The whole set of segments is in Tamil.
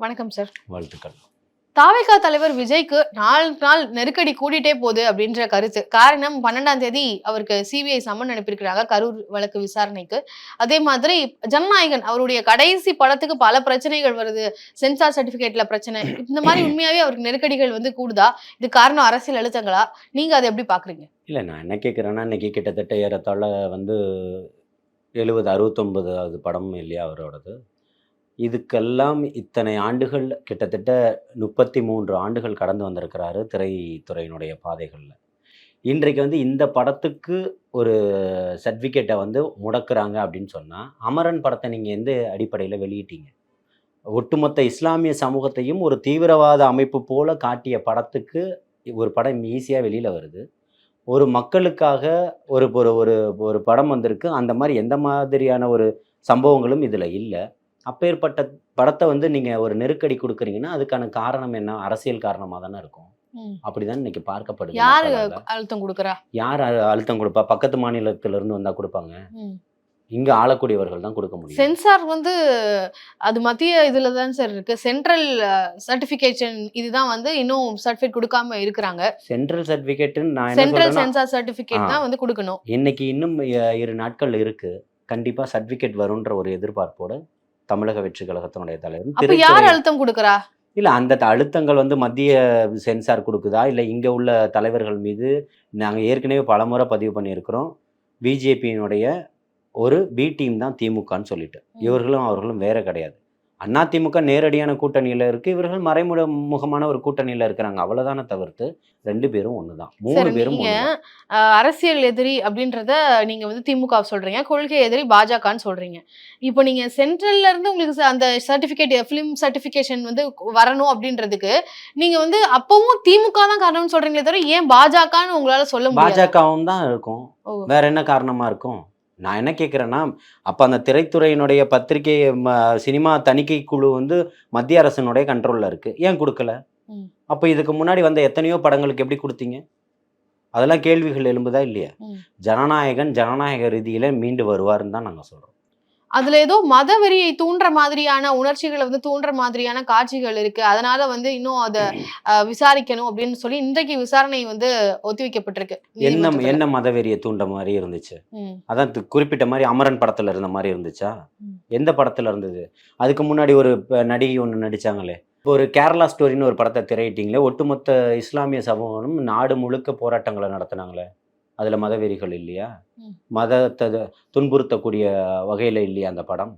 வணக்கம் சார். வாழ்த்துக்கள். தாவேகா தலைவர் விஜய்க்கு நாள் நெருக்கடி கூடிட்டே போகுது அப்படின்ற கருத்து. காரணம் 12ஆம் தேதி அவருக்கு சிபிஐ சம்மன் அனுப்பியிருக்கிறாங்க கரூர் வழக்கு விசாரணைக்கு. அதே மாதிரி ஜனநாயகன் அவருடைய கடைசி படத்துக்கு பல பிரச்சனைகள் வருது. சென்சார் சர்டிபிகேட்ல பிரச்சனை. இந்த மாதிரி உண்மையாவே அவருக்கு நெருக்கடிகள் கூடுதா? இது காரணம் அரசியல் அழுத்தங்களா? நீங்க அதை எப்படி பாக்குறீங்க? இல்லை, நான் என்ன கேட்குறேன்னா, இன்னைக்கு கிட்டத்தட்ட ஏறத்தாழ 70 69வது படம் இல்லையா அவரோடது. இதுக்கெல்லாம் இத்தனை ஆண்டுகள், கிட்டத்தட்ட 33 ஆண்டுகள் கடந்து வந்திருக்கிறாரு திரைத்துறையினுடைய பாதைகளில். இன்றைக்கு இந்த படத்துக்கு ஒரு சர்டிஃபிகேட்டை முடக்குறாங்க அப்படின்னு சொன்னால், அமரன் படத்தை நீங்கள் எந்த அடிப்படையில் வெளியிட்டீங்க? ஒட்டுமொத்த இஸ்லாமிய சமூகத்தையும் ஒரு தீவிரவாத அமைப்பு போல காட்டிய படத்துக்கு ஒரு படம் ஈஸியாக வெளியில் வருது. ஒரு மக்களுக்காக ஒரு ஒரு ஒரு ஒரு படம் வந்திருக்கு. அந்த மாதிரி எந்த மாதிரியான ஒரு சம்பவங்களும் இதில் இல்லை. அப்பேற்பட்ட படத்தை நீங்கள் ஒரு நெருக்கடி கொடுக்குறீங்கன்னா, அதுக்கான காரணம் என்ன? அரசியல் காரணமாக தானே இருக்கும். அப்படிதான் இன்னைக்கு பார்க்கப்படுது. யாரு அழுத்தம் கொடுக்குறா? யார் அழுத்தம் கொடுப்பா? பக்கத்து மாநிலத்திலிருந்து வந்தா கொடுப்பாங்க. இங்க ஆளக்கூடியவர்கள் தான் கொடுக்க முடியும். சென்சார் அது மத்திய இதுல தான் சார் இருக்கு. சென்ட்ரல் சர்டிபிகேஷன் இதுதான் இன்னும் சர்டிபிகேட் கொடுக்காம இருக்காங்க. சென்ட்ரல் சர்டிபிகேட் நான் சென்ட்ரல் சென்சார் சர்டிபிகேட் தான் கொடுக்கணும். இன்னைக்கு இன்னும் 2 நாட்கள் இருக்கு. கண்டிப்பா சர்டிபிகேட் வரும்ன்ற ஒரு எதிர்பார்ப்போட தமிழக வெற்றி கழகத்தினுடைய தலைவர். அப்ப யார் அழுத்தம் கொடுக்கறா? இல்ல, அந்த அழுத்தங்கள் மத்திய சென்சார் கொடுக்குதா, இல்ல இங்க உள்ள தலைவர்கள் மீது? நாங்க ஏற்கனவே பலமுறை பதிவு பண்ணியிருக்கிறோம். பிஜேபியினுடைய ஒரு பி டீம் தான் திமுகன்னு சொல்லிட்டு. இவர்களும் அவர்களும் வேற கிடையாது. அதிமுக நேரடியான கூட்டணியில இருக்கு, இவர்கள் மறைமுகமான ஒரு கூட்டணியில இருக்கிறாங்க. அவ்வளவுதானே தவிர்த்து 2 பேரும் ஒண்ணுதான். 3 பேரும் அரசியல் எதிரி அப்படின்றத நீங்க திமுக சொல்றீங்க, கொள்கை எதிரி பாஜகன்னு சொல்றீங்க. இப்போ நீங்க சென்ட்ரல்ல இருந்து உங்களுக்கு அந்த சர்டிபிகேட் பிலிம் சர்டிபிகேஷன் வரணும் அப்படின்றதுக்கு நீங்க அப்பவும் திமுக தான் காரணம்னு சொல்றீங்களே தவிர ஏன் பாஜகன்னு உங்களால சொல்ல முடியாது? பாஜகவும் தான் இருக்கும். வேற என்ன காரணமா இருக்கும்? நான் என்ன கேட்குறேன்னா, அப்போ அந்த திரைத்துறையினுடைய பத்திரிகை சினிமா தணிக்கை குழு மத்திய அரசினுடைய கண்ட்ரோலில் இருக்குது. ஏன் கொடுக்கல? அப்போ இதுக்கு முன்னாடி வந்த எத்தனையோ படங்களுக்கு எப்படி கொடுத்தீங்க? அதெல்லாம் கேள்விகள் எழும்புதா இல்லையா? ஜனநாயக ரீதியில் மீண்டு வருவார்னு தான் நாங்கள் சொல்கிறோம். அதுல ஏதோ மத வெறியை தூண்டுற மாதிரியான உணர்ச்சிகளை தூண்டுற மாதிரியான காட்சிகள் இருக்கு. அதனால இன்னும் அதை விசாரிக்கணும் அப்படின்னு சொல்லி இன்றைக்கு விசாரணை ஒத்தி வைக்கப்பட்டிருக்கு. என்ன மத வெறியை தூண்ட மாதிரி இருந்துச்சு? அதான் குறிப்பிட்ட மாதிரி அமரன் படத்துல இருந்த மாதிரி இருந்துச்சா? எந்த படத்துல இருந்தது? அதுக்கு முன்னாடி ஒரு நடிகை ஒன்று நடிச்சாங்களே, ஒரு கேரளா ஸ்டோரின்னு ஒரு படத்தை திரையிட்டீங்களே, ஒட்டுமொத்த இஸ்லாமிய சமூகம் நாடு முழுக்க போராட்டங்களை நடத்தினாங்களே, அதில் மதவெறிகள் இல்லையா? மதத்தை துன்புறுத்தக்கூடிய வகையில் இல்லையா அந்த படம்?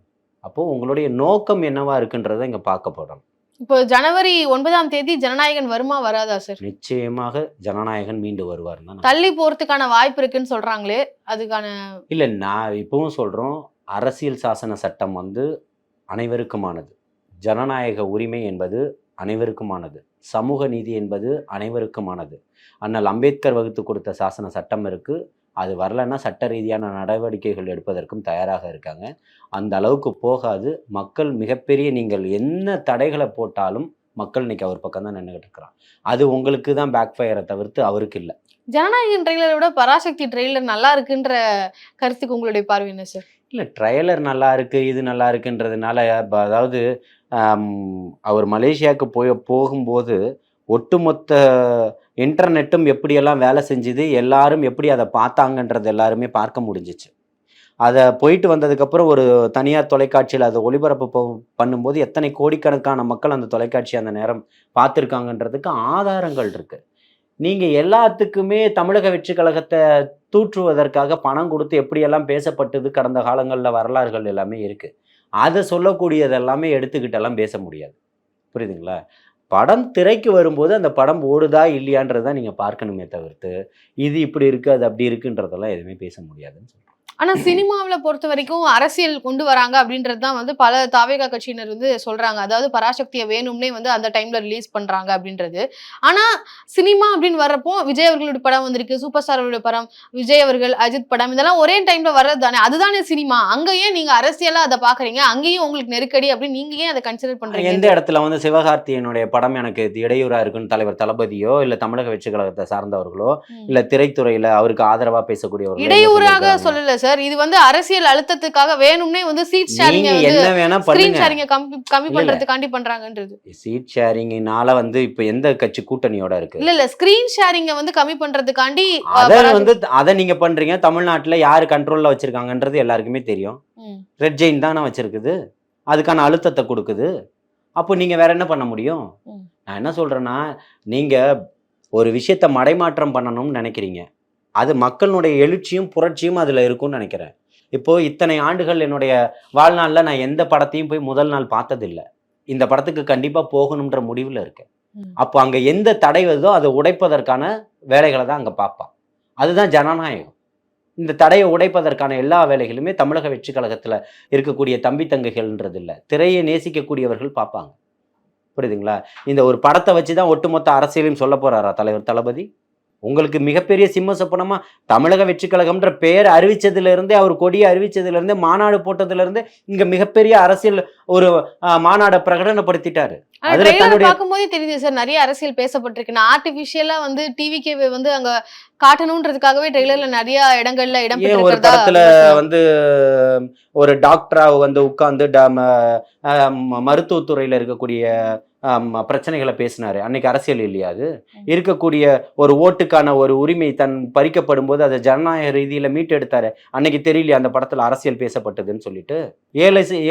அப்போது உங்களுடைய நோக்கம் என்னவா இருக்குன்றதை இங்கே பார்க்க போகிறோம். இப்போ ஜனவரி 9ஆம் தேதி ஜனநாயகன் வருமா வராதா சார்? நிச்சயமாக ஜனநாயகன் மீண்டு வருவார் தான். தள்ளி போகிறதுக்கான வாய்ப்பு இருக்குன்னு சொல்கிறாங்களே, அதுக்கான இல்லை, நான் இப்பவும் சொல்கிறோம், அரசியல் சாசன சட்டம் அனைவருக்குமானது. ஜனநாயக உரிமை என்பது அனைவருக்குமானது. சமூக நீதி என்பது அனைவருக்குமானது. அண்ணல் அம்பேத்கர் வகுத்து கொடுத்த சாசன சட்டம் இருக்குது. அது வரலைன்னா சட்ட ரீதியான நடவடிக்கைகள் எடுப்பதற்கும் தயாராக இருக்காங்க. அந்த அளவுக்கு போகாது. மக்கள் மிகப்பெரிய, நீங்கள் என்ன தடைகளை போட்டாலும் மக்கள் இன்னைக்கு அவர் பக்கம் தான் நின்றுகிட்டு இருக்கிறான். அது உங்களுக்கு தான் பேக் ஃபயரை தவிர்த்து அவருக்கு இல்லை. ஜனநாயகன் ட்ரெய்லரை விட பராசக்தி ட்ரெய்லர் நல்லா இருக்குன்ற கருத்துக்கு உங்களுடைய பார்வை என்ன சார்? இல்லை, ட்ரெய்லர் நல்லா இருக்குது, இது நல்லா இருக்குன்றதுனால, அதாவது அவர் மலேசியாவுக்கு போகும்போது ஒட்டுமொத்த இன்டர்நெட்டும் எப்படியெல்லாம் வேலை செஞ்சுது, எல்லாரும் எப்படி அதை பார்த்தாங்கன்றது எல்லாருமே பார்க்க முடிஞ்சிச்சு. அதை போயிட்டு வந்ததுக்கப்புறம் ஒரு தனியார் தொலைக்காட்சியில் அதை ஒளிபரப்பு பண்ணும்போது எத்தனை கோடிக்கணக்கான மக்கள் அந்த தொலைக்காட்சி அந்த நேரம் பார்த்துருக்காங்கன்றதுக்கு ஆதாரங்கள் இருக்குது. நீங்கள் எல்லாத்துக்குமே தமிழக வெற்றி கழகத்தை தூற்றுவதற்காக பணம் கொடுத்து எப்படியெல்லாம் பேசப்பட்டது கடந்த காலங்களில் வரலாறுகள் எல்லாமே இருக்குது. அதை சொல்லக்கூடியது எல்லாமே எடுத்துக்கிட்டெல்லாம் பேச முடியாது. புரியுதுங்களா? படம் திரைக்கு வரும்போது அந்த படம் ஓடுதா இல்லையான்றதான் நீங்கள் பார்க்கணுமே தவிர்த்து இது இப்படி இருக்குது அது அப்படி இருக்குன்றதெல்லாம் எதுவுமே பேச முடியாதுன்னு சொல்கிறேன். ஆனா சினிமாவில பொறுத்த வரைக்கும் அரசியல் கொண்டு வராங்க அப்படின்றது தான் பல தாவேகா கட்சியினர் சொல்றாங்க. அதாவது பராசக்தியை வேணும்னே அந்த டைம்ல ரிலீஸ் பண்றாங்க அப்படின்றது. ஆனா சினிமா அப்படின்னு வர்றப்போ விஜய் அவர்களுடைய படம் வந்திருக்கு, சூப்பர் ஸ்டார் அவருடைய படம், விஜய் அவர்கள், அஜித் படம், இதெல்லாம் ஒரே டைம்ல வர்றது தானே. அதுதானே சினிமா. அங்கேயே நீங்க அரசியலா அதை பாக்குறீங்க, அங்கேயும் உங்களுக்கு நெருக்கடி அப்படின்னு நீங்க ஏன் அதை கன்சிடர் பண்றீங்க? எந்த இடத்துல சிவகார்த்தியனுடைய படம் எனக்கு இடையூறா இருக்குன்னு தலைவர் தளபதியோ இல்ல தமிழக வெற்றி கழகத்தை சார்ந்தவர்களோ இல்ல திரைத்துறையில அவருக்கு ஆதரவா பேசக்கூடியவர்களோ இடையூறாக சொல்லல சார். சார். இது வந்து அரசியல் அழுத்தத்துக்காக வேணும்னே வந்து சீட் ஷேரிங் நீங்க என்ன வேணா ஸ்கிரீன் பண்ணுங்க. ஷேரிங் கம்மி இல்ல இல்ல பண்றதுக்காண்டி பண்றாங்கன்றது. சீட் ஷேரிங்னால வந்து இப்ப எந்த கட்சி கூட்டணியோட இருக்கு? இல்ல ஸ்கிரீன் ஷேரிங்க வந்து கம்மி பண்றதுக்காண்டி அத வந்து அத நீங்க பண்றீங்க. தமிழ்நாட்டுல யாரு கண்ட்ரோல்ல வச்சிருக்காங்கன்றது எல்லாருக்குமே தெரியும். ம். ரெட் ஜெயின் தானே வச்சிருக்குது. அதுக்கான அழுத்தத்தை கொடுக்குது. அப்போ நீங்க வேற என்ன பண்ண முடியும்? ம். நான் என்ன சொல்றேன்னா, நீங்க ஒரு விஷயத்த மடைமாற்றம் பண்ணணும்னு நினைக்கிறீங்க. அது மக்களுடைய எழுச்சியும் புரட்சியும் அதுல இருக்கும்னு நினைக்கிறேன். இப்போ இத்தனை ஆண்டுகள் என்னுடைய வாழ்நாள்ல நான் எந்த படத்தையும் போய் முதல் நாள் பார்த்ததில்ல. இந்த படத்துக்கு கண்டிப்பா போகணும்ன்ற முடிவுல இருக்கேன். ம். அப்போ அங்க எந்த தடை வருதோ அதை உடைப்பதற்கான வேலைகளை தான் அங்க பார்ப்பான். அதுதான் ஜனநாயகம். இந்த தடையை உடைப்பதற்கான எல்லா வேலைகளுமே தமிழக வெற்றி கழகத்துல இருக்கக்கூடிய தம்பி தங்கைகள்ன்றது இல்லை. திரையை நேசிக்கக்கூடியவர்கள் பார்ப்பாங்க. புரியுதுங்களா? இந்த ஒரு படத்தை வச்சு தான் ஒட்டுமொத்த அரசியலையும் சொல்ல போறாரா தலைவர் தளபதி? உங்களுக்கு மிகப்பெரிய சிம்ம சொப்பனமா தமிழக வெற்றி கழகம்ன்ற பெயர் அறிவிச்சதுல இருந்தே, அவர் கொடியை அறிவிச்சதுல இருந்தே, மாநாடு போட்டதுல இருந்து இங்க மிகப்பெரிய அரசியல் ஒரு மாநாடை பிரகடனப்படுத்திட்டாரு. அதுல ட்ரெய்லர் தன்னுடைய பார்க்கும்போதே தெரியுது சார், நிறைய அரசியல் பேசப்பட்டிருக்கு. நான் ஆர்டிபிஷியலா வந்து டிவிகேவை வந்து அங்க காட்டணுன்றதுக்காகவே ட்ரெய்லர்ல நிறைய இடங்கள்ல இடம் ஏன் ஒரு பெற்றிருக்கிறதா படத்துல விமர்சனம். வந்து ஒரு டாக்டரா வந்து உட்கார்ந்து மருத்துவத்துறையில இருக்கக்கூடிய பிரச்சனைகளை பேசினாரு. அன்னைக்கு அரசியல் இல்லையா? அது இருக்கக்கூடிய ஒரு ஓட்டுக்கான ஒரு உரிமை தன் பறிக்கப்படும் போது அதை ஜனநாயக ரீதியில மீட்டெடுத்தாரு. அன்னைக்கு தெரியலையா அந்த படத்துல அரசியல் பேசப்பட்டதுன்னு சொல்லிட்டு?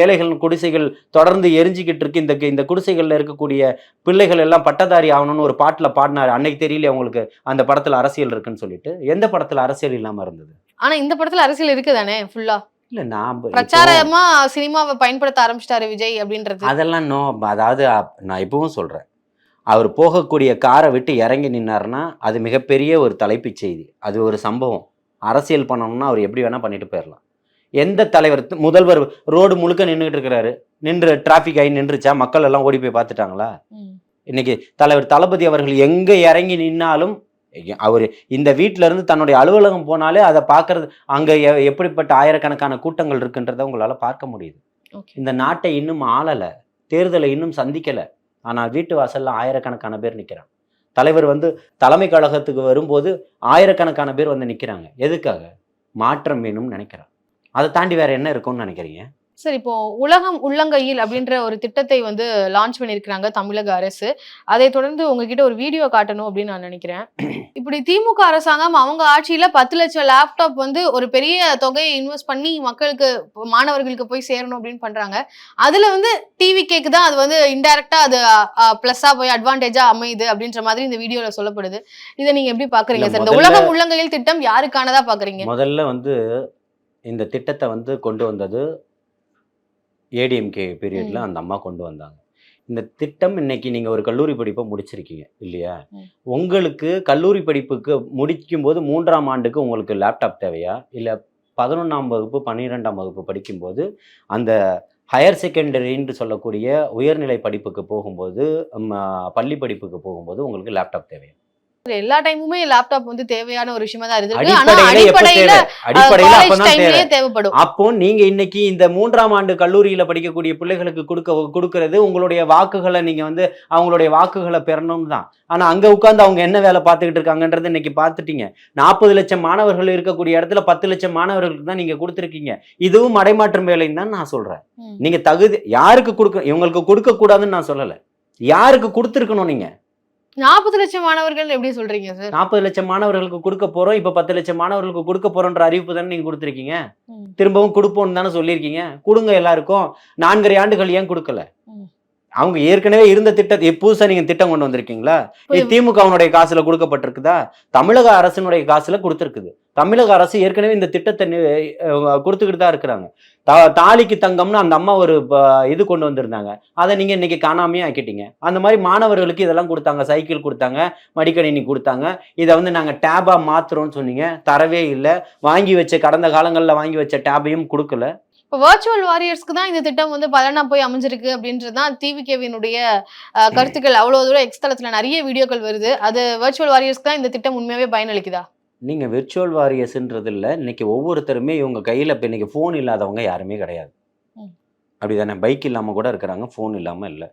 ஏழைகள் குடிசைகள் தொடர்ந்து எரிஞ்சுக்கிட்டு இருக்கு. இந்த குடிசைகள்ல இருக்கக்கூடிய பிள்ளைகள் எல்லாம் பட்டதாரி ஆகணும்னு ஒரு பாட்டுல பாடினாரு. அன்னைக்கு தெரியலையா உங்களுக்கு அந்த படத்துல அரசியல் இருக்குன்னு சொல்லிட்டு? எந்த படத்துல அரசியல் இல்லாம இருந்தது? ஆனா இந்த படத்துல அரசியல் இருக்குதானே ஃபுல்லா? இல்ல நான் பிரச்சாரமா சினிமாவை பயன்படுத்த ஆரம்பிச்சிட்டாரு விஜய் அப்படின்றது. அதெல்லாம் நோ. அதாவது நான் இப்பவும் சொல்றேன், அவர் போகக்கூடிய காரை விட்டு இறங்கி நின்னாருன்னா அது மிகப்பெரிய ஒரு தலைப்புச் செய்தி. அது ஒரு சம்பவம். அரசியல் பண்ணணும்னா அவர் எப்படி வேணா பண்ணிட்டு போயிடலாம். எந்த தலைவர் முதல்வர் ரோடு முழுக்க நின்றுட்டு இருக்கிறாரு, நின்று டிராபிக் ஆகி நின்றுச்சா? மக்கள் எல்லாம் ஓடி போய் பார்த்துட்டாங்களா? இன்னைக்கு தலைவர் தளபதி அவர்கள் எங்க இறங்கி நின்னாலும், அவர் இந்த வீட்டில இருந்து தன்னுடைய அலுவலகம் போனாலே அதை பார்க்கறது, அங்க எப்படிப்பட்ட ஆயிரக்கணக்கான கூட்டங்கள் இருக்குன்றதை உங்களால பார்க்க முடியுது. இந்த நாட்டை இன்னும் ஆளல, தேர்தலை இன்னும் சந்திக்கல, ஆனால் வீட்டு வாசல்ல ஆயிரக்கணக்கான பேர் நிக்கிறாங்க. தலைவர் வந்து தலைமை கழகத்துக்கு வரும்போது ஆயிரக்கணக்கான பேர் வந்து நிக்கிறாங்க. எதுக்காக? மாற்றம் வேணும்னு நினைக்கிறாங்க. அதை தாண்டி வேற என்ன இருக்கும்னு நினைக்கிறீங்க? சரி, இப்போ உலகம் உள்ளங்கையில் அப்படின்ற ஒரு திட்டத்தை வந்து லான்ச் பண்ணியிருக்கிறாங்க தமிழக அரசு. அதை தொடர்ந்து உங்ககிட்ட ஒரு வீடியோ காட்டணும் அப்படின்னு நான் நினைக்கிறேன். இப்படி திமுக அரசாங்கம் அவங்க ஆட்சியில 10 லட்சம் லேப்டாப் வந்து ஒரு பெரிய தொகையை இன்வெஸ்ட் பண்ணி மக்களுக்கு, மாணவர்களுக்கு போய் சேரணும் அப்படின்னு பண்றாங்க. அதுல வந்து டிவிகேக்கு தான் அது வந்து இன்டைரக்டா அது பிளஸ்ஸா போய் அட்வான்டேஜா அமையுது அப்படின்ற மாதிரி இந்த வீடியோல சொல்லப்படுது. இதை நீங்க எப்படி பாக்குறீங்க சார்? இந்த உலகம் உள்ளங்கையில் திட்டம் யாருக்கானதா பாக்குறீங்க? முதல்ல வந்து இந்த திட்டத்தை வந்து கொண்டு வந்தது ஏடிஎம்கே பீரியட்ல அந்த அம்மா கொண்டு வந்தாங்க. இந்த திட்டம் இன்னைக்கு நீங்க ஒரு கல்லூரி படிப்பை முடிச்சிருக்கீங்க இல்லையா? உங்களுக்கு கல்லூரி படிப்புக்கு முடிக்கும் போது 3ஆம் ஆண்டுக்கு உங்களுக்கு லேப்டாப் தேவையா? இல்ல 11ஆம் வகுப்பு 12ஆம் வகுப்பு படிக்கும்போது அந்த ஹையர் செகண்டரின்னு சொல்லக்கூடிய உயர்நிலை படிப்புக்கு போகும்போது, பள்ளி படிப்புக்கு போகும்போது உங்களுக்கு லேப்டாப் தேவையா? எல்லா டைமுமே லேப்டாப் வந்து தேவையான ஒரு விஷயமா தான் இருக்கு. ஆனா அடிப்படையில அப்பதான் தேவை. தேவைப்படும். அப்போ நீங்க இன்னைக்கு இந்த 3ஆம் ஆண்டு கல்லூரியில படிக்கக்கூடிய பிள்ளைகளுக்கு கொடுக்கறது உங்களுடைய வாக்குகளை, நீங்க வந்து அவங்களுடைய வாக்குகளை பெறணும் தான். ஆனா அங்க உட்கார்ந்து அவங்க என்ன வேலை பார்த்துக்கிட்டு இருக்காங்கன்றது இன்னைக்கு பார்த்துட்டீங்க. 40 லட்சம் மாணவர்கள் இருக்கக்கூடிய இடத்துல 10 லட்சம் மாணவர்களுக்கு தான் நீங்க கொடுத்துருக்கீங்க. இதுவும் மடைமாற்றம் வேலைன்னு தான் நான் சொல்றேன். நீங்க தகுதி யாருக்கு கொடுக்க, இவங்களுக்கு கொடுக்க கூடாதுன்னு நான் சொல்லல, யாருக்கு கொடுத்துருக்கணும்? நீங்க 40 லட்சம் மாணவர்கள் எப்படி சொல்றீங்க சார்? 40 லட்சம் மாணவர்களுக்கு கொடுக்க போறோம், இப்ப 10 லட்சம் மாணவர்களுக்கு கொடுக்க போறோன்ற அறிவிப்பு தானே நீங்க கொடுத்துருக்கீங்க. திரும்பவும் கொடுப்போம்னு தானே சொல்லியிருக்கீங்க. கொடுங்க எல்லாருக்கும். 4.5 ஆண்டுகள் ஏன் கொடுக்கல? அவங்க ஏற்கனவே இருந்த திட்டத்தை புதுசா நீங்க திட்டம் கொண்டு வந்திருக்கீங்களா? திமுகவுடைய காசுல கொடுக்கப்பட்டிருக்குதா? தமிழக அரசினுடைய காசுல கொடுத்திருக்குது. தமிழக அரசு ஏற்கனவே இந்த திட்டத்தை கொடுத்துக்கிட்டு தான் இருக்கிறாங்க. தாலிக்கு தங்கம்னு அந்த அம்மா ஒரு இது கொண்டு வந்திருந்தாங்க. அதை நீங்க இன்னைக்கு காணாமையே ஆக்கிட்டீங்க. அந்த மாதிரி மாணவர்களுக்கு இதெல்லாம் கொடுத்தாங்க, சைக்கிள் கொடுத்தாங்க, மடிக்கணினி கொடுத்தாங்க. இதை வந்து நாங்க டேபா மாத்துறோம்னு சொன்னீங்க, தரவே இல்லை. வாங்கி வச்ச கடந்த காலங்கள்ல வாங்கி வச்ச டேபையும் கொடுக்கல. இப்போ வர்ச்சுவல் வாரியர்ஸ்க்கு தான் இந்த திட்டம் வந்து பலனா போய் அமைஞ்சிருக்கு அப்படின்றதுதான் டிவிகேவினுடைய கருத்துக்கள். அவ்வளவு தூரம் எக்ஸ் தளத்துல நிறைய வீடியோக்கள் வருது. அது வர்ச்சுவல் வாரியர்ஸ்க்கு தான் இந்த திட்டம் உண்மையாவே பயனளிக்குதா? நீங்க விர்ச்சுவல் வாரியர்ஸ்ன்றது இல்லை. இன்னைக்கு ஒவ்வொருத்தருமே இவங்க கையில இப்போ இன்னைக்கு ஃபோன் இல்லாதவங்க யாருமே கிடையாது. அப்படிதானே? பைக் இல்லாம கூட இருக்கிறாங்க, ஃபோன் இல்லாம இல்லை.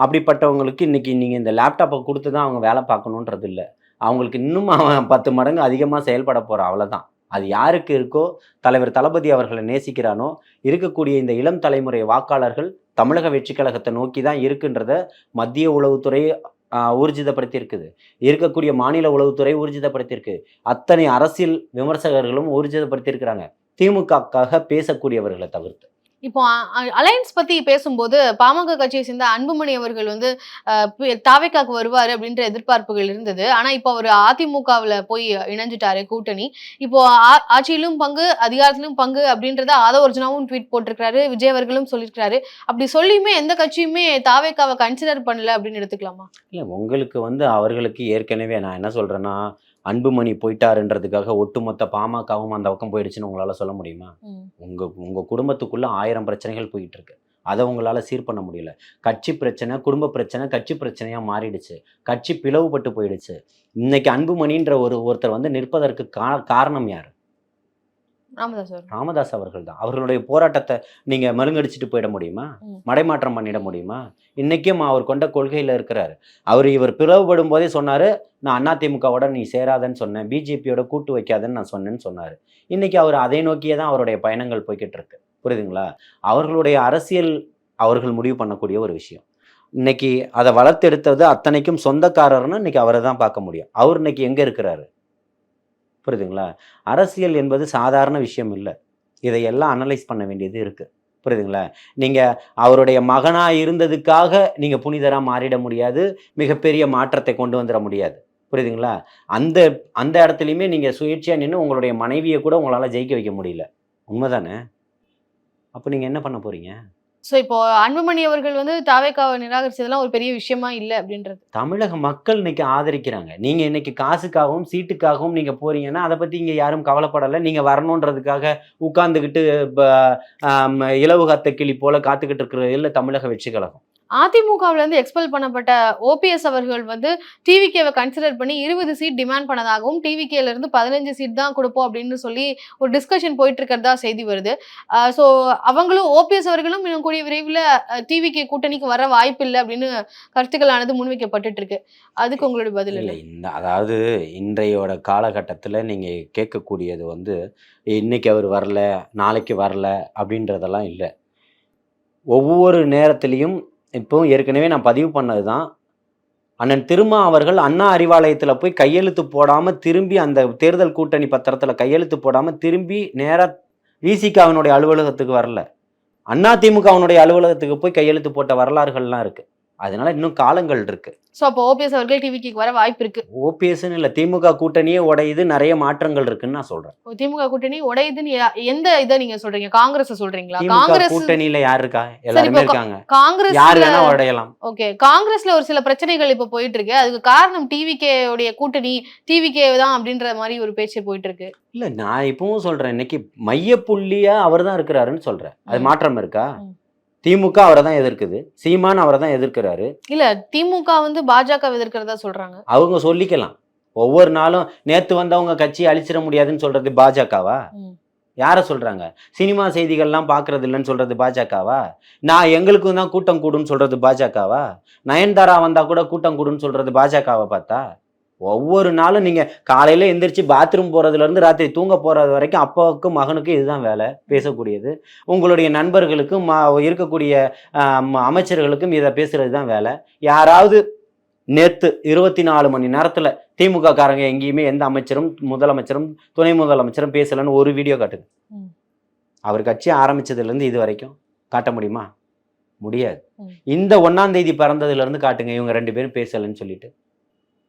அப்படிப்பட்டவங்களுக்கு இன்னைக்கு நீங்க இந்த லேப்டாப்பை கொடுத்து தான் அவங்க வேலை பார்க்கணுன்றது இல்லை. அவங்களுக்கு இன்னும் 10 மடங்கு அதிகமாக செயல்பட போற, அவ்வளோதான். அது யாருக்கு இருக்கோ, தலைவர் தளபதி அவர்களை நேசிக்கிறானோ, இருக்கக்கூடிய இந்த இளம் தலைமுறை வாக்காளர்கள் தமிழக வெற்றி கழகத்தை நோக்கி தான் இருக்குன்றத மத்திய உளவுத்துறை ஊர்ஜிதப்படுத்தி இருக்குது. இருக்கக்கூடிய மாநில உளவுத்துறை ஊர்ஜிதப்படுத்தியிருக்கு. அத்தனை அரசியல் விமர்சகர்களும் ஊர்ஜிதப்படுத்தி இருக்கிறாங்க. திமுகக்காக பேசக்கூடியவர்களை தவிர்த்து. இப்போ அலையன்ஸ் பத்தி பேசும்போது பாமக கட்சியை சேர்ந்த அன்புமணி அவர்கள் வந்து தாவேக்காக்கு வருவாரு அப்படின்ற எதிர்பார்ப்புகள் இருந்தது. ஆனா இப்போ அவர் அதிமுகவுல போய் இணைஞ்சிட்டாரு கூட்டணி. இப்போ ஆட்சியிலும் பங்கு, அதிகாரத்திலும் பங்கு அப்படின்றத ஆதவர்ஜுனாவும் ட்வீட் போட்டிருக்காரு, விஜய் அவர்களும் சொல்லியிருக்காரு. அப்படி சொல்லியுமே எந்த கட்சியுமே தாவேக்காவை கன்சிடர் பண்ணல அப்படின்னு எடுத்துக்கலாமா? இல்லை, உங்களுக்கு அவர்களுக்கு ஏற்கனவே நான் என்ன சொல்றேன்னா, அன்புமணி போயிட்டாருன்றதுக்காக ஒட்டுமொத்த பாமகவும் அந்த பக்கம் போயிடுச்சுன்னு உங்களால சொல்ல முடியுமா? உங்க குடும்பத்துக்குள்ள 1000 பிரச்சனைகள் போயிட்டு இருக்கு. அதை உங்களால சீர் பண்ண முடியல. கட்சி பிரச்சனை, குடும்ப பிரச்சனை கட்சி பிரச்சனையா மாறிடுச்சு. கட்சி பிளவுபட்டு போயிடுச்சு. இன்னைக்கு அன்புமணின்ற ஒருத்தர் வந்து நிற்பதற்கு காரணம் யாரு? ராமதாஸ் அவர்கள் தான். அவர்களுடைய போராட்டத்தை நீங்க மழுங்கடிச்சிட்டு போயிட முடியுமா? மடைமாற்றம் பண்ணிட முடியுமா? இன்னைக்கும் அவர் கொண்ட கொள்கையில இருக்கிறாரு. இவர் பிளவுபடும் போதே சொன்னாரு, நான் அதிமுகவோட நீ சேராதன்னு சொன்னேன், பிஜேபியோட கூட்டு வைக்காதன்னு நான் சொன்னேன்னு சொன்னாரு. இன்னைக்கு அவர் அதை நோக்கியே தான் அவருடைய பயணங்கள் போய்கிட்டு இருக்கு. புரியுதுங்களா? அவர்களுடைய அரசியல் அவர்கள் முடிவு பண்ணக்கூடிய ஒரு விஷயம். இன்னைக்கு அதை வளர்த்தெடுத்தது அத்தனைக்கும் சொந்தக்காரர்னு இன்னைக்கு அவரை தான் பார்க்க முடியும். அவர் இன்னைக்கு எங்க இருக்கிறாரு? புரியுதுங்களா? அரசியல் என்பது சாதாரண விஷயம் இல்லை. இதையெல்லாம் அனலைஸ் பண்ண வேண்டியது இருக்கு. புரியுதுங்களா? நீங்க அவருடைய மகனா இருந்ததுக்காக நீங்க புனிதரா மாறிட முடியாது. மிகப்பெரிய மாற்றத்தை கொண்டு வந்துட முடியாது. புரியுதுங்களா? அந்த அந்த இடத்துலையுமே நீங்க சுயேட்சையா நின்று உங்களுடைய மனைவியை கூட உங்களால ஜெயிக்க வைக்க முடியல. உண்மைதானே? அப்போ நீங்க என்ன பண்ண போறீங்க? ஸோ இப்போ அன்புமணி அவர்கள் வந்து தாவேக்காவை நிராகரிச்சதெல்லாம் ஒரு பெரிய விஷயமா இல்லை அப்படின்றது. தமிழக மக்கள் இன்னைக்கு ஆதரிக்கிறாங்க. நீங்க இன்னைக்கு காசுக்காகவும் சீட்டுக்காகவும் நீங்க போறீங்கன்னா அதை பத்தி இங்க யாரும் கவலைப்படலை. நீங்க வரணுன்றதுக்காக உட்கார்ந்துக்கிட்டு இலவு காத்த கிளி போல காத்துக்கிட்டு இருக்கிறது இல்லை தமிழக வெற்றி கழகம். அதிமுகவுல இருந்து எக்ஸ்பெல் பண்ணப்பட்ட ஓபிஎஸ் அவர்கள் வந்து டிவிகேவை கன்சிடர் பண்ணி 20 சீட் டிமாண்ட் பண்ணதாகவும், டிவிகேல இருந்து 15 சீட் தான் கொடுப்போம் அப்படின்னு சொல்லி ஒரு டிஸ்கஷன் போயிட்டு இருக்கிறதா செய்தி வருது. ஸோ அவங்களும் ஓபிஎஸ் அவர்களும் இன்னும் கூடிய விரைவில் டிவிகே கூட்டணிக்கு வர வாய்ப்பு இல்லை அப்படின்னு கருத்துக்களானது முன்வைக்கப்பட்டு இருக்கு. அதுக்கு உங்களுடைய பதில் இல்லை? அதாவது இன்றையோட காலகட்டத்தில் நீங்க கேட்கக்கூடியது வந்து இன்னைக்கு அவர் வரல, நாளைக்கு வரல அப்படின்றதெல்லாம் இல்லை. ஒவ்வொரு நேரத்திலையும் இப்போ ஏற்கனவே நான் பதிவு பண்ணது தான், அண்ணன் திருமா அவர்கள் அண்ணா அறிவாலயத்தில் போய் கையெழுத்து போடாமல் திரும்பி அந்த தேர்தல் கூட்டணி பத்திரத்தில் கையெழுத்து போடாமல் திரும்பி நேராக விசிகாவினுடைய அலுவலகத்துக்கு வரல, அதிமுகவினுடைய அலுவலகத்துக்கு போய் கையெழுத்து போட்ட வரலாறுகள்லாம் இருக்குது. அதனால இன்னும் காலங்கள் இருக்கு. ஸோ அப்போ ஓபிஎஸ் அவர்கள் டிவிக்கு வர வாய்ப்பு இருக்கு. ஓபிஎஸ்ன்னு இல்லை, திமுக கூட்டணியே உடையுது, நிறைய மாற்றங்கள் இருக்குன்னு நான் சொல்றேன். திமுக கூட்டணி உடையுதுன்னு எந்த இதை நீங்க சொல்றீங்க? காங்கிரஸ் சொல்றீங்களா? காங்கிரஸ் கூட்டணியில யார் இருக்கா? எல்லாருமே இருக்காங்க. காங்கிரஸ் யார் வேணா உடையலாம். ஓகே, காங்கிரஸ்ல ஒரு சில பிரச்சனைகள் இப்ப போயிட்டு இருக்கு. அதுக்கு காரணம் டிவிகே உடைய கூட்டணி, டிவிகே தான் அப்படின்ற மாதிரி ஒரு பேச்சு போயிட்டு இருக்கு. இல்ல, நான் இப்பவும் சொல்றேன், இன்னைக்கு மையப்புள்ளியா அவர் தான் இருக்கிறாருன்னு சொல்றேன். அது மாற்றம் இருக்கா? திமுக அவரை தான் எதிர்க்குது, சீமான் அவரை தான் எதிர்க்கிறாரு. இல்ல, திமுக வந்து பாஜக எதிர்க்கிறதா சொல்றாங்க. அவங்க சொல்லிக்கலாம். ஒவ்வொரு நாளும் நேத்து வந்தவங்க கட்சியை அழிச்சிட முடியாதுன்னு சொல்றது பாஜகவா? யார சொல்றாங்க? சினிமா செய்திகள்லாம் பாக்குறது இல்லைன்னு சொல்றது பாஜகவா? நான் எங்களுக்கும் தான் கூட்டம் கூடுன்னு சொல்றது பாஜகவா? நயன்தாரா வந்தா கூட கூட்டம் கூடுன்னு சொல்றது பாஜகவை பார்த்தா? ஒவ்வொரு நாளும் நீங்க காலையில எந்திரிச்சு பாத்ரூம் போறதுல இருந்து ராத்திரி தூங்க போறது வரைக்கும் அப்பாவுக்கும் மகனுக்கும் இதுதான் வேலை, பேசக்கூடியது. உங்களுடைய நண்பர்களுக்கும் இருக்கக்கூடிய அமைச்சர்களுக்கும் இதை பேசுறது தான் வேலை. யாராவது நேத்து 24 மணி நேரத்துல திமுக காரங்க எங்கேயுமே எந்த அமைச்சரும் முதலமைச்சரும் துணை முதலமைச்சரும் பேசலன்னு ஒரு வீடியோ காட்டுங்க. அவர் கட்சி ஆரம்பிச்சதுல இருந்து இது வரைக்கும் காட்ட முடியுமா? முடியாது. இந்த 1ஆம் தேதி பிறந்ததுல இருந்து காட்டுங்க, இவங்க 2 பேரும் பேசலன்னு சொல்லிட்டு.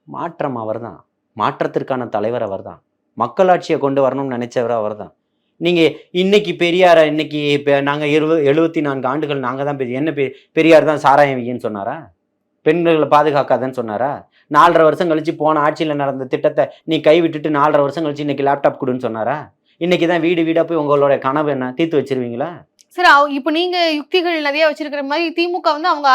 மாற்றம் அவர் தான், மாற்றத்திற்கான தலைவர் அவர் தான், மக்களாட்சியை கொண்டு வரணும்னு நினைச்சவர் அவர் தான். நீங்க இன்னைக்கு பெரியார இன்னைக்கு நாங்க 74 ஆண்டுகள் நாங்க தான் என்ன பெரியார் தான் சாராயம் வின்னு சொன்னாரா? பெண்களை பாதுகாக்காதன்னு சொன்னாரா? 4.5 வருஷம் கழிச்சு போன ஆட்சியில நடந்த திட்டத்தை நீ கைவிட்டுட்டு 4.5 வருஷம் கழிச்சு இன்னைக்கு லேப்டாப் கொடுன்னு சொன்னாரா? இன்னைக்குதான் வீடு வீடா போய் உங்களோட கனவு என்ன தீர்த்து வச்சிருவீங்களா? சார், இப்போ நீங்க யுக்திகள் நிறைய வச்சிருக்கிற மாதிரி திமுக வந்து அவங்க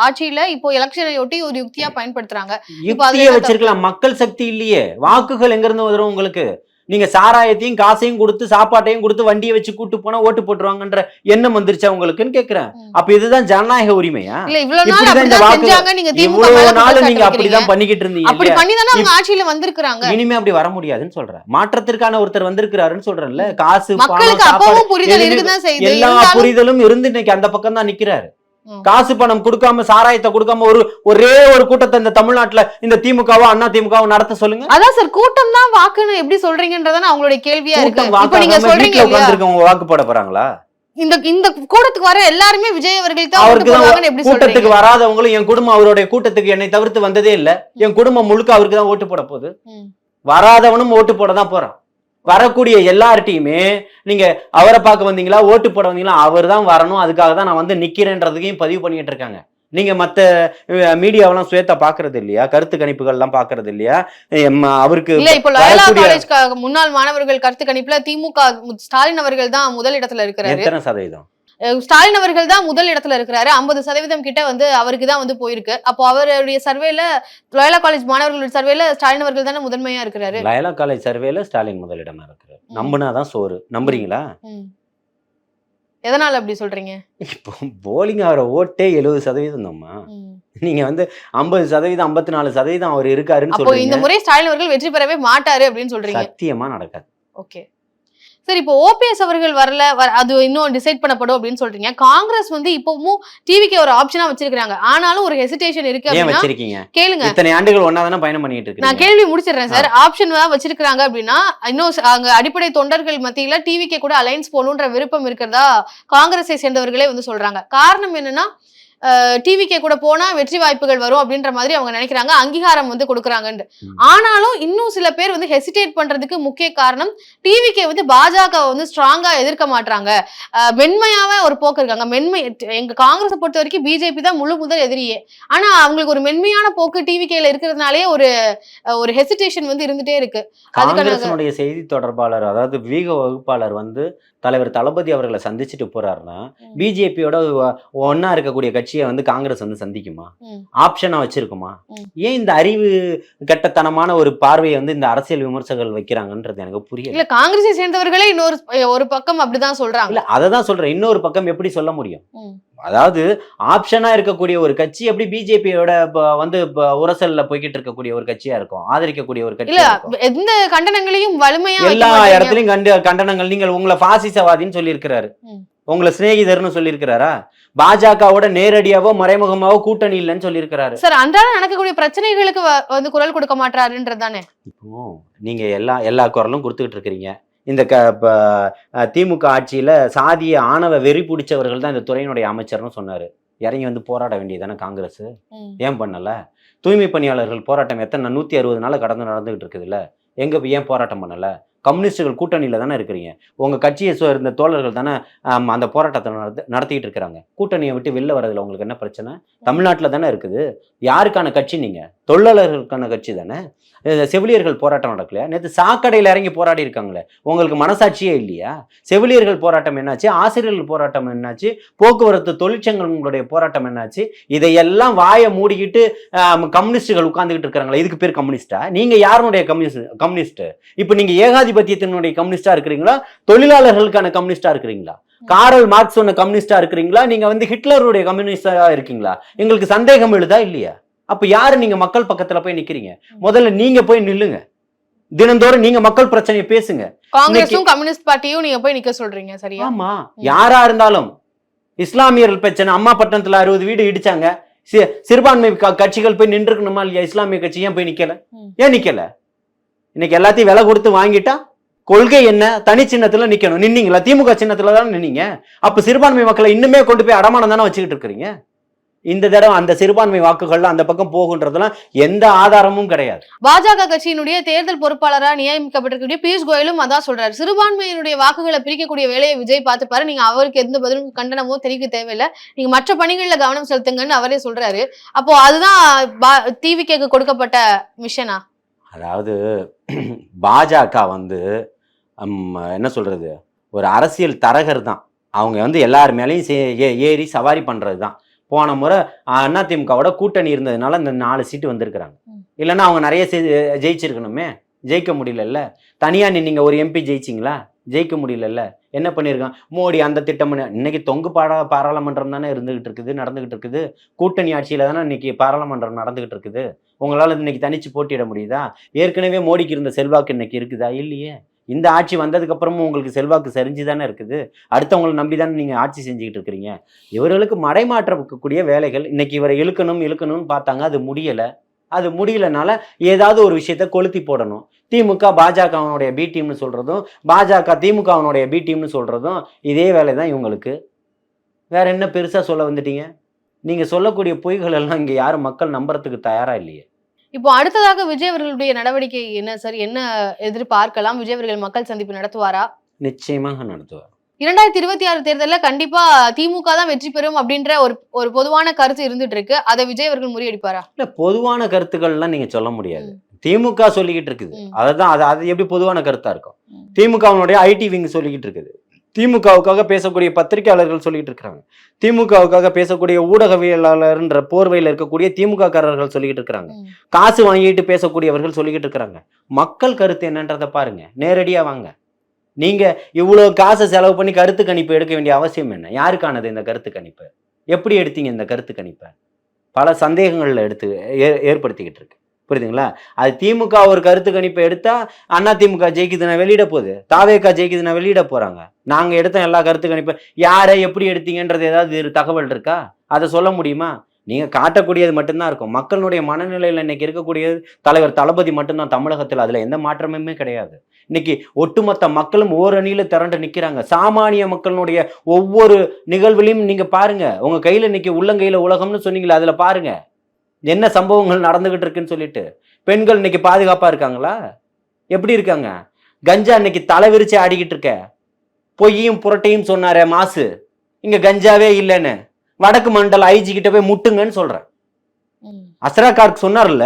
ஆட்சியில இப்போ எலெக்ஷனை ஒட்டி ஒரு யுக்தியா பயன்படுத்துறாங்க. யுக்தியை வச்சிருக்கலாம், மக்கள் சக்தி இல்லையே. வாக்குகள் எங்க இருந்து வரும் உங்களுக்கு? நீங்க சாராயத்தையும் காசையும் கொடுத்து சாப்பாட்டையும் கொடுத்து வண்டியை வச்சு கூட்டு போனா ஓட்டு போட்டுருவாங்கன்ற எண்ணம் வந்துருச்சா உங்களுக்குன்னு கேக்குறேன். அப்ப இதுதான் ஜனநாயக உரிமையா? இல்ல இவ்வளவு நாள் இப்படிதான் இந்த அப்படிதான் வாக்கு செஞ்சாங்க, நீங்க திமுக இவ்வளவு மேல நாள் குற்றச்சாட்டு நீங்க வைக்கிறீங்க. அப்படிதான் பண்ணிக்கிட்டு இருந்தீங்க அப்படி இல்லையா? பண்ணி தானே அவங்க ஆட்சியில வந்திருக்காங்க. இனிமே அப்படி வர முடியாதுன்னு சொல்றேன். மாற்றத்திற்கான ஒருத்தர் வந்திருக்கிறாருன்னு சொல்றேன்ல. காசு பணம் மக்களுக்கு சாப்பாடு அப்பவும் புரிதல் எதுவுமே இருக்குதான் செய்யுது. எல்லா இருந்தாலும் புரிதலும் இருந்து இன்னைக்கு அந்த பக்கம் தான் நிக்கிறாரு. ம். காசு பணம் கொடுக்காம சாராயத்தை கொடுக்காம ஒரே ஒரு கூட்டத்தை இந்த தமிழ்நாட்டுல இந்த திமுகவோ அண்ணா திமுகவோ நடத்த சொல்லுங்க. அதான் சார், கூட்டம் தான் வாக்குன்னு எப்படி சொல்றீங்கன்றதான அவங்களுடைய கேள்வியா இருக்கு. கூட்டம் இப்ப நீங்க வாக்காகாம சொல்றீங்க வீட்டுல இல்லையா, உட்கார்ந்திருக்கவங்க வாக்கு போட போறாங்களா? இந்த கூட்டத்துக்கு வர எல்லாருமே விஜய் அவர்களுக்கு தான் ஓட்டு அவருக்கு தான் போடுவாங்கன்னு எப்படி கூட்டத்துக்கு சொல்றீங்க? வராதவங்களும் என் குடும்பம் அவருடைய கூட்டத்துக்கு என்னை தவிர்த்து வந்ததே இல்ல. என் குடும்பம் முழுக்க அவருக்கு தான் ஓட்டு போட போகுது. ம். வராதவனும் ஓட்டு போட தான் போறான். வரக்கூடிய எல்லார்ட்டையுமே நீங்க அவரை பார்க்க வந்தீங்களா, ஓட்டு போட வந்தீங்களா, அவர் தான் வரணும், அதுக்காக தான் நான் வந்து நிக்கிறேன்றதுக்கையும் பதிவு பண்ணிட்டு இருக்காங்க. நீங்க மத்த மீடியாவெல்லாம் சுயத்தை பாக்குறது இல்லையா? கருத்து கணிப்புகள் எல்லாம் பாக்குறது இல்லையா? அவருக்கு இல்ல இப்ப லயோலா வரக்கூடிய காலேஜ் முன்னாள் மாணவர்கள் கருத்து கணிப்புல திமுக ஸ்டாலின் அவர்கள் தான் முதல் இடத்துல இருக்கிறாரு. எத்தனை சதவீதம்? ஸ்டாலின் அவர்கள் தான் முதல் இடத்துல இருக்கிறாரு. 50% கிட்ட வந்து அவருக்கு தான் வந்து போயிருக்கு. அப்போ அவருடைய சர்வேல லயோலா காலேஜ் மாணவர்களுடைய சர்வேல ஸ்டாலின் அவர்கள் தானே முதன்மையா இருக்கிறாரு. லயோலா காலேஜ் சர்வேல ஸ்டாலின் முதலிடமா இருக்கிறார். நம்புனாதான் சோறு. நம்புறீங்களா? எதனால அப்படி சொல்றீங்க? இப்போ போலிங் அவரை ஓட்டே 70% தான்மா. நீங்க வந்து 50%, 54% அவர் இருக்காருன்னு அப்போ சொல்றீங்க. இந்த முறை ஸ்டாலின் அவர்கள் வெற்றி பெறவே மாட்டாரு அப்படின்னு சொல்றீங்க. சத்தியமா நடக்காது. ஓகே சரி, இப்போ ஓபிஎஸ் அவர்கள் வரல, அது இன்னும் டிசைட் பண்ணப்படும் அப்படின்னு சொல்றீங்க. காங்கிரஸ் வந்து இப்பவும் டிவிக்கு ஒரு ஆப்ஷனா வச்சிருக்காங்க. ஆனாலும் ஒரு ஹெசிடேஷன் இருக்கு ஏன் அப்படின்னா வச்சிருக்கீங்க? கேளுங்க, இத்தனை ஆண்டுகள் ஒண்ணா தானே பயணம் பண்ணிட்டு இருக்கீங்க. நான் கேள்வி முடிச்சிடுறேன் சார். ஆப்ஷன் தான் வச்சிருக்காங்க அப்படின்னா இன்னும் அங்க அடிப்படை தொண்டர்கள் மத்தியில டிவிக்கு கூட அலைன்ஸ் போகணுன்ற விருப்பம் இருக்கிறதா காங்கிரஸை சேர்ந்தவர்களே வந்து சொல்றாங்க. காரணம் என்னன்னா டிவிக்கே கூட போனா வெற்றி வாய்ப்புகள் வரும் அப்படின்ற மாதிரி அவங்க நினைக்கிறாங்க, அங்கீகாரம் வந்து கொடுக்குறாங்கன்னு. ஆனாலும் இன்னும் சில பேர் வந்து ஹெசிடேட் பண்றதுக்கு முக்கிய காரணம் டிவிக்கே வந்து பாஜக வந்து ஸ்ட்ராங்கா எதிர்க்க மாட்டாங்க, மென்மையாவே ஒரு போக்கு இருக்காங்க. எங்க காங்கிரஸை பொறுத்த வரைக்கும் பிஜேபி தான் முழு முதல் எதிரியே. ஆனா அவங்களுக்கு ஒரு மென்மையான போக்கு டிவிக்கேல இருக்கிறதுனாலே ஒரு ஹெசிடேஷன் வந்து இருந்துட்டே இருக்கு. காங்கிரஸினுடைய செய்தி தொடர்பாளர், அதாவது வீக வகுப்பாளர் வந்து தலைவர் தளபதி அவர்களை சந்திச்சுட்டு போறாருன்னா பிஜேபியோட ஒன்னா இருக்கக்கூடிய கட்சியை வந்து காங்கிரஸ் வந்து சந்திக்குமா? ஆப்ஷனா வச்சிருக்குமா? ஏன் இந்த அறிவு கட்டத்தனமான ஒரு பார்வையை வந்து இந்த அரசியல் விமர்சகர்கள் வைக்கிறாங்கன்றது எனக்கு புரியல. இல்ல காங்கிரஸை சேர்ந்தவர்களே ஒரு பக்கம் அப்படிதான் சொல்றாங்க. இல்ல அததான் சொல்றேன், இன்னொரு பக்கம் எப்படி சொல்ல முடியும்? அதாவது ஆப்ஷனா இருக்கக்கூடிய ஒரு கட்சி எப்படி பிஜேபியோட வந்து உரசல்ல போய்கிட்டு இருக்கக்கூடிய ஒரு கட்சியா இருக்கும், ஆதரிக்கக்கூடிய ஒரு கட்சியா இருக்கும். எந்த கண்டனங்களையும் வலிமையா எல்லா இடத்துலயும் கண்டனங்கள். நீங்கள் உங்களை பாசிசவாதின்னு சொல்லி இருக்கிறாரு, உங்களை சிநேகிதர்னு சொல்லி இருக்கிறாரா? பாஜகவோட நேரடியாவோ மறைமுகமாவோ கூட்டணி இல்லைன்னு சொல்லி இருக்கிறாரு. சார் அன்றாட நடக்கக்கூடிய பிரச்சனைகளுக்கு வந்து குரல் கொடுக்க மாட்டாருன்றதானே. இப்போ நீங்க எல்லா குரலும் கொடுத்துக்கிட்டு இருக்கிறீங்க. இந்த திமுக ஆட்சியில சாதிய ஆணவ வெறி பிடிச்சவர்கள் தான் இந்த துறையினுடைய அமைச்சர்னு சொன்னாரு. இறங்கி வந்து போராட வேண்டியதானே காங்கிரஸ்? ஏன் பண்ணல? தூய்மை பணியாளர்கள் போராட்டம் எத்தனை 160 நாள் கடந்து நடந்துகிட்டு இருக்குது இல்ல, எங்க ஏன் போராட்டம் பண்ணல? கம்யூனிஸ்டுகள் கூட்டணியில தானே இருக்கிறீங்க. உங்க கட்சியை இருந்த தோழர்கள் தானே அந்த போராட்டத்தை நடத்திக்கிட்டு இருக்கிறாங்க. கூட்டணியை விட்டு வெளில வரதுல உங்களுக்கு என்ன பிரச்சனை? தமிழ்நாட்டில் தானே இருக்குது. யாருக்கான கட்சி? நீங்க தொழிலாளர்களுக்கான கட்சி தானே. செவிலியர்கள் போராட்டம் நடக்கலையா? நேற்று சாக்கடையில் இறங்கி போராடி இருக்காங்களே, உங்களுக்கு மனசாட்சியே இல்லையா? செவிலியர்கள் போராட்டம் என்னாச்சு? ஆசிரியர்கள் போராட்டம் என்னாச்சு? போக்குவரத்து தொழிற்சங்கங்களுடைய போராட்டம் என்னாச்சு? இதையெல்லாம் வாயை மூடிக்கிட்டு கம்யூனிஸ்டுகள் உட்கார்ந்துகிட்டு இருக்கிறாங்களா? இதுக்கு பேர் கம்யூனிஸ்டா? நீங்க யாருடைய கம்யூனிஸ்ட்? இப்ப நீங்க ஏகாதிபத்தியத்தினுடைய கம்யூனிஸ்டா இருக்கிறீங்களா, தொழிலாளர்களுக்கான கம்யூனிஸ்டா இருக்கிறீங்களா, காரல் மார்க்ஸ் சொன்ன கம்யூனிஸ்டா இருக்கிறீங்களா, நீங்க வந்து ஹிட்லருடைய கம்யூனிஸ்டா இருக்கீங்களா? எங்களுக்கு சந்தேகம் எழுதா இல்லையா? அப்ப யாரு நீங்க மக்கள் பக்கத்துல போய் நிக்கிறீங்க? முதல்ல நீங்க போய் நில்லுங்க. தினந்தோறும் நீங்க மக்கள் பிரச்சனையை பேசுங்க. காங்கிரஸும் கம்யூனிஸ்ட் பார்ட்டியும் நீங்க போய் நிக்க சொல்றீங்க, சரியா? ஆமா, யாரா இருந்தாலும். இஸ்லாமியர்கள் பிரச்சனை, அம்மா பட்டணத்துல 60 வீடு இடிச்சாங்க, சிறுபான்மை கட்சிகள் போய் நின்று இருக்கணுமா இல்லையா? இஸ்லாமிய கட்சி ஏன் போய் நிக்கல? ஏன் நிக்கல? இன்னைக்கு எல்லாத்தையும் விலை கொடுத்து வாங்கிட்டா கொள்கை என்ன? தனி சின்னத்துல நிக்கணும். நின்னீங்களா? திமுக சின்னத்துல தானே நின்னீங்க. அப்ப சிறுபான்மை மக்களை இன்னுமே கொண்டு போய் அடமானம் தானே வச்சுக்கிட்டு இருக்கிறீங்க. இந்த தடவை அந்த சிறுபான்மை வாக்குகள்ல அந்த பக்கம் போகுன்றதுலாம் எந்த ஆதாரமும் கிடையாது. பாஜக கட்சியினுடைய தேர்தல் பொறுப்பாளராக நியமிக்கப்பட்டிருக்கக்கூடிய பியூஷ் கோயலும் அதான் சொல்றாரு. சிறுபான்மையினுடைய வாக்குகளை பிரிக்கக்கூடிய வேலையை விஜய் பார்த்துப்பாரு, நீங்க அவருக்கு எந்த பதிலும் கண்டனமோ தெரிவிக்க தேவையில்லை, நீங்க மற்ற பணிகள்ல கவனம் செலுத்துங்கன்னு அவரே சொல்றாரு. அப்போ அதுதான் டிவிக்கு கொடுக்கப்பட்ட மிஷனா? அதாவது பாஜக வந்து என்ன சொல்றது, ஒரு அரசியல் தரகர் தான். அவங்க வந்து எல்லார் மேலேயும் ஏறி சவாரி பண்றது தான். போன முறை அதிமுகவோட கூட்டணி இருந்ததுனால இந்த 4 சீட்டு வந்திருக்கிறாங்க. இல்லைன்னா அவங்க நிறைய ஜெயிச்சிருக்கணுமே. ஜெயிக்க முடியலல்ல. தனியா நீங்க ஒரு எம்பி ஜெயிச்சிங்களா? ஜெயிக்க முடியலல்ல. என்ன பண்ணியிருக்கான் மோடி? அந்த திட்டம் இன்னைக்கு தொங்கு பாராளுமன்றம் தானே நடந்துகிட்டு இருக்குது. கூட்டணி ஆட்சியில தானே இன்னைக்கு பாராளுமன்றம் நடந்துகிட்டு இருக்குது. உங்களால இன்னைக்கு தனிச்சு போட்டியிட முடியுதா? ஏற்கனவே மோடிக்கு இருந்த செல்வாக்கு இன்னைக்கு இருக்குதா? இல்லையே. இந்த ஆட்சி வந்ததுக்கு அப்புறமும் உங்களுக்கு செல்வாக்கு சரிஞ்சு தானே இருக்குது. அடுத்தவங்களை நம்பி தானே நீங்க ஆட்சி செஞ்சுக்கிட்டு இருக்கிறீங்க. இவர்களுக்கு மடைமாற்றக்கூடிய வேலைகள். இன்னைக்கு இவரை இழுக்கணும்னு பார்த்தாங்க, அது முடியலனால ஏதாவது ஒரு விஷயத்த கொளுத்தி போடணும். திமுக பாஜகவனுடைய பி டீம்னு சொல்றதும், பாஜக திமுகவனுடைய பி டீம்னு சொல்றதும் இதே வேலை தான் இவங்களுக்கு. வேற என்ன பெருசா சொல்ல வந்துட்டீங்க? நீங்க சொல்லக்கூடிய பொய்கள் எல்லாம் இங்க யாரும் மக்கள் நம்புறதுக்கு தயாரா இல்லையே. இப்போ அடுத்ததாக விஜய் அவர்களுடைய நடவடிக்கை என்ன சார்? என்ன எதிர்பார்க்கலாம்? விஜய் அவர்கள் மக்கள் சந்திப்பு நடத்துவாரா? நிச்சயமாக நடத்துவார். 2026 தேர்தலில் கண்டிப்பா திமுக தான் வெற்றி பெறும் அப்படின்ற ஒரு பொதுவான கருத்து இருந்துட்டு இருக்கு. அதை விஜய் அவர்கள் முறியடிப்பாரா? இல்ல, பொதுவான கருத்துக்கள்லாம் நீங்க சொல்ல முடியாது. திமுக சொல்லிக்கிட்டு இருக்குது. அதுதான் அது எப்படி பொதுவான கருத்தா இருக்கும்? திமுகவுடைய ஐடி விங் சொல்லிக்கிட்டு இருக்குது. திமுகவுக்காக பேசக்கூடிய பத்திரிகையாளர்கள் சொல்லிட்டு இருக்காங்க. திமுகவுக்காக பேசக்கூடிய ஊடகவியலாளர்ன்ற போர்வையில் இருக்கக்கூடிய திமுக காரர்கள் சொல்லிட்டு இருக்காங்க. காசு வாங்கிட்டு பேசக்கூடியவர்கள் சொல்லிக்கிட்டு இருக்கிறாங்க. மக்கள் கருத்து என்னன்றதை பாருங்க. நேரடியா வாங்க. நீங்க இவ்வளவு காசை செலவு பண்ணி கருத்து கணிப்பு எடுக்க வேண்டிய அவசியம் என்ன? யாருக்கானது இந்த கருத்து கணிப்பு? எப்படி எடுத்தீங்க இந்த கருத்து கணிப்பை? பல சந்தேகங்கள்ல ஏற்படுத்திக்கிட்டு இருக்கு. புரியுதுங்களா? அது திமுக ஒரு கருத்து கணிப்பை எடுத்தா அண்ணா திமுக ஜெயிக்குதுன்னா வெளியிட போகுது, தாவேகா ஜெயிக்குதுன்னா வெளியிட போறாங்க. நாங்க எடுத்த எல்லா கருத்து கணிப்பை யாரை எப்படி எடுத்தீங்கன்றது ஏதாவது தகவல் இருக்கா? அதை சொல்ல முடியுமா? நீங்க காட்டக்கூடியது மட்டும்தான் இருக்கும். மக்களுடைய மனநிலையில இன்னைக்கு இருக்கக்கூடியது தலைவர் தளபதி மட்டும்தான் தமிழகத்தில். அதுல எந்த மாற்றமுமே கிடையாது. இன்னைக்கு ஒட்டுமொத்த மக்களும் ஓரணியில திரண்டு நிக்கிறாங்க. சாமானிய மக்களுடைய ஒவ்வொரு நிகழ்வுலையும் நீங்க பாருங்க. உங்க கையில இன்னைக்கு உள்ளங்கையில உலகம்னு சொன்னீங்களா, அதுல பாருங்க என்ன சம்பவங்கள் நடந்துகிட்டு இருக்குன்னு சொல்லிட்டு. பெண்கள் இன்னைக்கு பாதுகாப்பா இருக்காங்களா? எப்படி இருக்காங்க? கஞ்சா இன்னைக்கு தலை விரிச்சு ஆடிக்கிட்டு இருக்க. பொய்யும் புரட்டையும் சொன்னாரே மாசு, இங்க கஞ்சாவே இல்லைன்னு வடக்கு மண்டல ஐஜி கிட்ட போய் முட்டுங்கன்னு சொல்றேன். அஸ்ரா கார்க் சொன்னார்ல,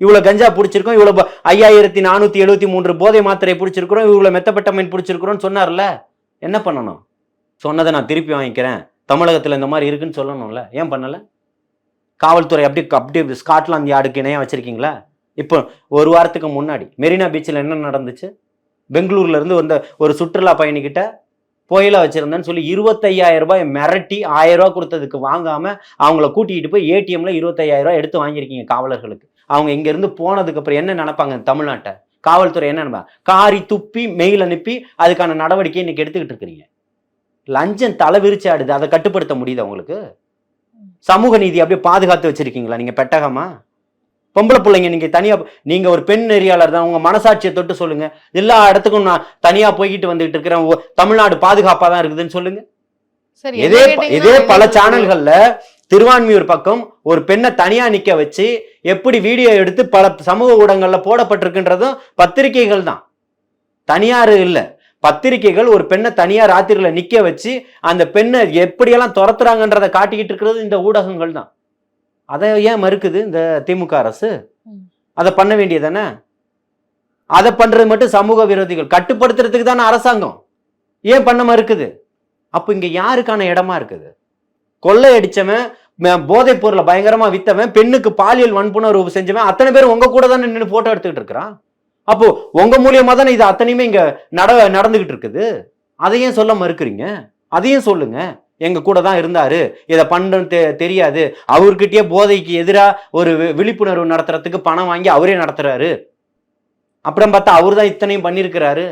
இவ்வளவு கஞ்சா பிடிச்சிருக்கோம், இவ்வளவு 5473 போதை மாத்திரை பிடிச்சிருக்கிறோம், இவ்வளவு மெத்தப்பட்டமைன் பிடிச்சிருக்கிறோம்னு சொன்னார்ல. என்ன பண்ணணும்? சொன்னதை நான் திருப்பி வாங்கிக்கிறேன், தமிழகத்துல இந்த மாதிரி இருக்குன்னு சொல்லணும்ல. ஏன் பண்ணல? காவல்துறை அப்படி ஸ்காட்லாந்து யார்டுக்கு இணையா வச்சிருக்கீங்களா? இப்போ ஒரு வாரத்துக்கு முன்னாடி மெரினா பீச்சில் என்ன நடந்துச்சு? பெங்களூர்ல இருந்து வந்த ஒரு சுற்றுலா பயணிக்கிட்ட புயலா வச்சிருந்தேன்னு சொல்லி 25,000 ரூபாய் மிரட்டி 1000 ரூபாய் கொடுத்ததுக்கு வாங்காம அவங்கள கூட்டிகிட்டு போய் ஏடிஎம்ல 25,000 ரூபாய் எடுத்து வாங்கியிருக்கீங்க காவலர்களுக்கு. அவங்க இங்க இருந்து போனதுக்கு அப்புறம் என்ன நினைப்பாங்க தமிழ்நாட்டை? காவல்துறை என்ன நினைப்பாங்க? காரி துப்பி மெயில் அனுப்பி அதுக்கான நடவடிக்கை இன்னைக்கு எடுத்துக்கிட்டு இருக்கிறீங்க. லஞ்சம் தலை விரிச்சு ஆடுது. அதை கட்டுப்படுத்த முடியுது உங்களுக்கு? சமூக நீதி அப்படியே பாதுகாத்து வச்சிருக்கீங்களா நீங்க பெட்டகமா? பொம்பளை பிள்ளைங்க நீங்க தனியா, நீங்க ஒரு பெண் நெறியாளர் தான், உங்க மனசாட்சியை தொட்டு சொல்லுங்க. எல்லா இடத்துக்கும் நான் தனியா போய்கிட்டு வந்துகிட்டு இருக்கிறேன், தமிழ்நாடு பாதுகாப்பா தான் இருக்குதுன்னு சொல்லுங்க. இதே பல சேனல்கள்ல திருவான்மியூர் பக்கம் ஒரு பெண்ணை தனியா நிக்க வச்சு எப்படி வீடியோ எடுத்து பல சமூக ஊடகங்கள்ல போடப்பட்டிருக்குன்றதும் பத்திரிகைகள் தான், தனியார் இல்ல. பத்திரிகைகள் ஒரு பெண்ணை தனியா ராத்திரில நிக்க வச்சு அந்த பெண்ணை எப்படியெல்லாம் துரத்துறாங்கன்றதை காட்டிக்கிட்டு இருக்கிறது இந்த ஊடகங்கள் தான். அதை ஏன் மறுக்குது இந்த திமுக அரசு? அதை பண்ண வேண்டியதானே? அதை பண்றது மட்டும் சமூக விரோதிகள். கட்டுப்படுத்துறதுக்கு தானே அரசாங்கம். ஏன் பண்ண மறுக்குது? அப்ப இங்க யாருக்கான இடமா இருக்குது? கொள்ளை அடிச்சவன், போதைப் பொருளை பயங்கரமா வித்தவன், பெண்ணுக்கு பாலியல் வன்புணர்வு செஞ்சவன் அத்தனை பேர் உங்க கூட தானே நின்று போட்டோ எடுத்துக்கிட்டு இருக்கிறான். அப்போ உங்க மூலியமா தானே இது அத்தனையுமே இங்க நடந்துகிட்டு இருக்குது. அதையும் சொல்ல மறுக்கிறீங்க? அதையும் சொல்லுங்க. எங்க கூட தான் இருந்தாரு, இதை பண்றது தெரியாது, அவர்கிட்டயே போதைக்கு எதிராக ஒரு விழிப்புணர்வு நடத்துறதுக்கு பணம் வாங்கி அவரே நடத்துறாரு, அப்புறம் பார்த்தா அவரு தான் இத்தனையும் பண்ணிருக்கிறாரு,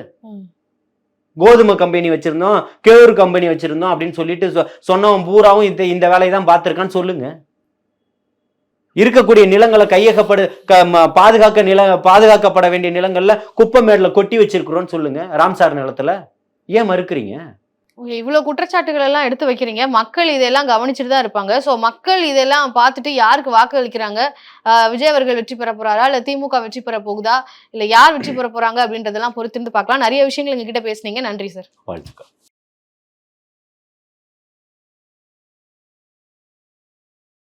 கோதுமை கம்பெனி வச்சிருந்தோம், கேவுரு கம்பெனி வச்சிருந்தோம் அப்படின்னு சொல்லிட்டு சொன்னவன் பூராவும் இந்த வேலையை தான் பார்த்திருக்கான்னு சொல்லுங்க. இருக்கக்கூடிய நிலங்களை பாதுகாக்கப்பட வேண்டிய நிலங்கள்ல குப்பை மேடல கொட்டி வச்சிருக்கிறோம்னு சொல்லுங்க. ராம்சார் நிலத்துல ஏன் மறுக்கிறீங்க? இவ்வளவு குற்றச்சாட்டுகள் எல்லாம் எடுத்து வைக்கிறீங்க. மக்கள் இதெல்லாம் கவனிச்சுட்டு தான் இருப்பாங்க. சோ மக்கள் இதெல்லாம் பார்த்துட்டு யாருக்கு வாக்கு அளிக்கிறாங்க? விஜய் அவர்கள் வெற்றி பெற போறாரா, இல்ல திமுக வெற்றி பெற போகுதா, இல்ல யார் வெற்றி பெற போறாங்க அப்படின்றதெல்லாம் பொறுத்திருந்து பார்க்கலாம். நிறைய விஷயங்கள் எங்ககிட்ட பேசுனீங்க. நன்றி சார். வாழ்த்துக்கள்.